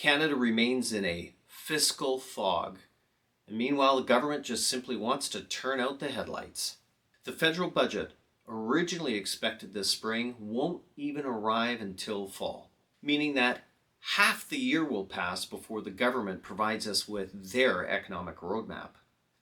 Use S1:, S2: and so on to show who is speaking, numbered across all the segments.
S1: Canada remains in a fiscal fog, and meanwhile the government just simply wants to turn out the headlights. The federal budget, originally expected this spring, won't even arrive until fall, meaning that half the year will pass before the government provides us with their economic roadmap.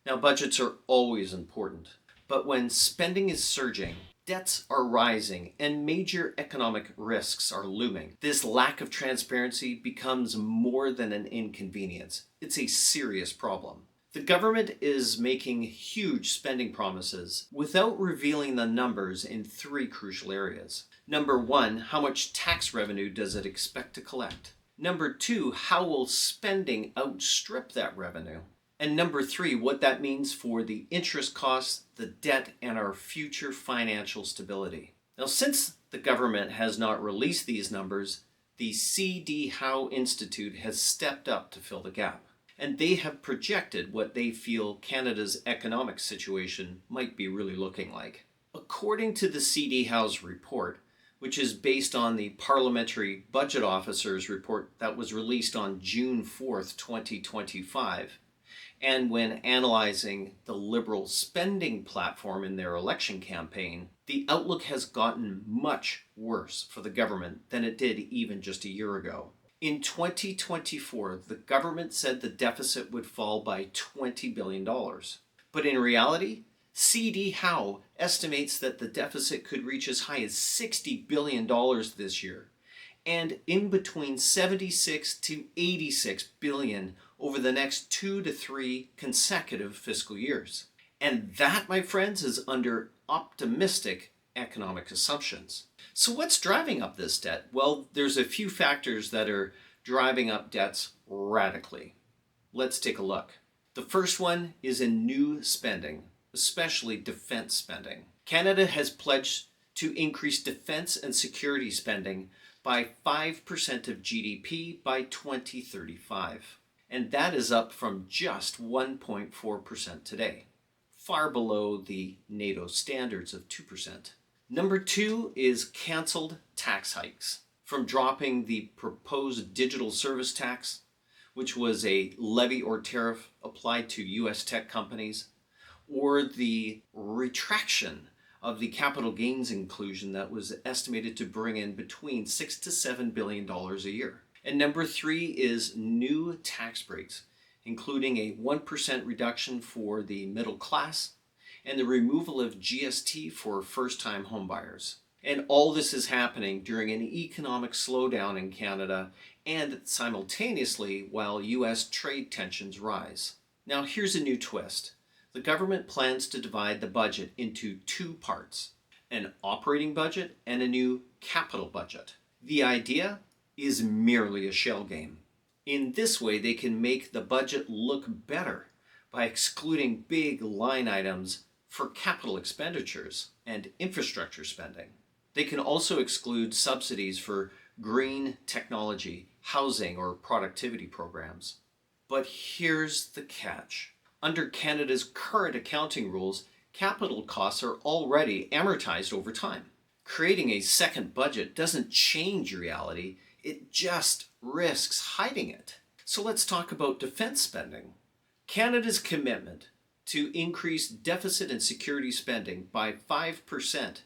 S1: Now, budgets are always important, but when spending is surging, debts are rising, and major economic risks are looming, this lack of transparency becomes more than an inconvenience. It's a serious problem. The government is making huge spending promises without revealing the numbers in three crucial areas. Number one, how much tax revenue does it expect to collect? Number two, how will spending outstrip that revenue? And number three, what that means for the interest costs, the debt, and our future financial stability. Now, since the government has not released these numbers, the Howe Institute has stepped up to fill the gap. And they have projected what they feel Canada's economic situation might be really looking like. According to the Howe's report, which is based on the Parliamentary Budget Officer's report that was released on June 4th, 2025, and when analyzing the Liberal spending platform in their election campaign, the outlook has gotten much worse for the government than it did even just a year ago. In 2024, the government said the deficit would fall by $20 billion. But in reality, Howe estimates that the deficit could reach as high as $60 billion this year, and in between $76 to $86 billion over the next 2 to 3 consecutive fiscal years. And that, my friends, is under optimistic economic assumptions. So what's driving up this debt? Well, there's a few factors that are driving up debts radically. Let's take a look. The first one is in new spending, especially defense spending. Canada has pledged to increase defense and security spending by 5% of GDP by 2035. And that is up from just 1.4% today, far below the NATO standards of 2%. Number two is canceled tax hikes. From dropping the proposed digital service tax, which was a levy or tariff applied to U.S. tech companies, or the retraction of the capital gains inclusion that was estimated to bring in between $6 to $7 billion a year. And number three is new tax breaks, including a 1% reduction for the middle class and the removal of GST for first-time homebuyers. And all this is happening during an economic slowdown in Canada and simultaneously while U.S. trade tensions rise. Now here's a new twist. The government plans to divide the budget into two parts, an operating budget and a new capital budget. The idea is merely a shell game. In this way, they can make the budget look better by excluding big line items for capital expenditures and infrastructure spending. They can also exclude subsidies for green technology, housing, or productivity programs. But here's the catch. Under Canada's current accounting rules, capital costs are already amortized over time. Creating a second budget doesn't change reality, it just risks hiding it. So let's talk about defense spending. Canada's commitment to increase deficit and security spending by 5%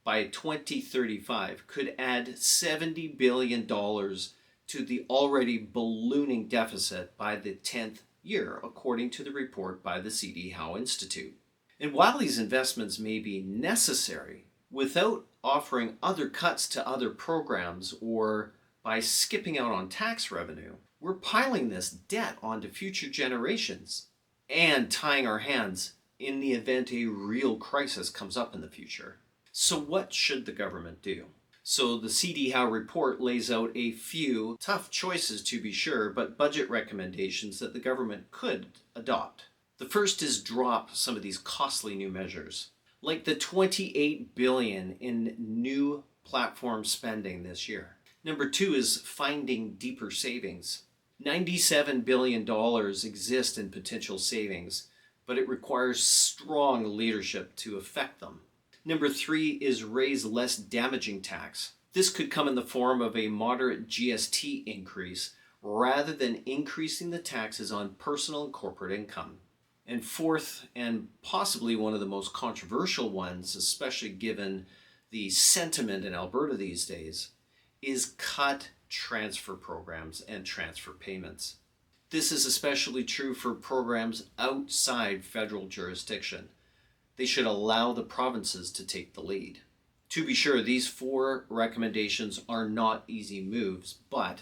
S1: by 2035 could add $70 billion to the already ballooning deficit by the 10th year, according to the report by the Howe Institute. And while these investments may be necessary, without offering other cuts to other programs or by skipping out on tax revenue, we're piling this debt onto future generations and tying our hands in the event a real crisis comes up in the future. So what should the government do? So the Howe report lays out a few tough choices to be sure, but budget recommendations that the government could adopt. The first is drop some of these costly new measures, like the $28 billion in new platform spending this year. Number two is finding deeper savings. $97 billion exist in potential savings, but it requires strong leadership to affect them. Number three is raise less damaging tax. This could come in the form of a moderate GST increase rather than increasing the taxes on personal and corporate income. And fourth, and possibly one of the most controversial ones, especially given the sentiment in Alberta these days, is cut transfer programs and transfer payments. This is especially true for programs outside federal jurisdiction. They should allow the provinces to take the lead. To be sure, these 4 recommendations are not easy moves, but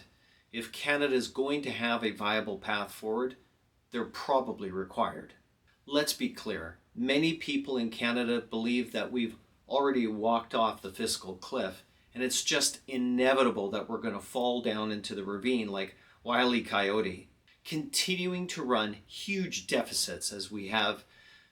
S1: if Canada is going to have a viable path forward, they're probably required. Let's be clear, many people in Canada believe that we've already walked off the fiscal cliff, and it's just inevitable that we're going to fall down into the ravine like Wile E. Coyote. Continuing to run huge deficits as we have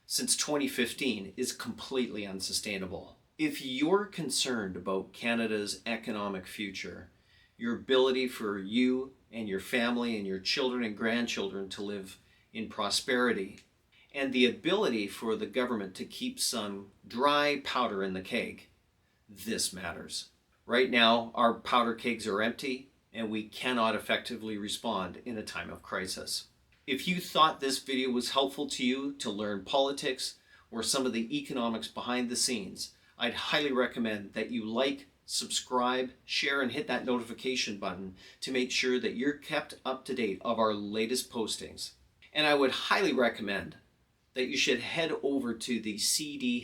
S1: since 2015 is completely unsustainable. If you're concerned about Canada's economic future, your ability for you and your family and your children and grandchildren to live in prosperity, and the ability for the government to keep some dry powder in the keg, this matters. Right now, our powder kegs are empty, and we cannot effectively respond in a time of crisis. If you thought this video was helpful to you to learn politics or some of the economics behind the scenes, I'd highly recommend that you like, subscribe, share, and hit that notification button to make sure that you're kept up to date of our latest postings. And I would highly recommend that you should head over to the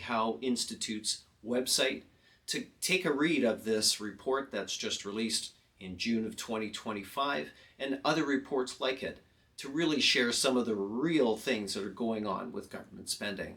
S1: Howe Institute's website to take a read of this report that's just released in June of 2025 and other reports like it to really share some of the real things that are going on with government spending.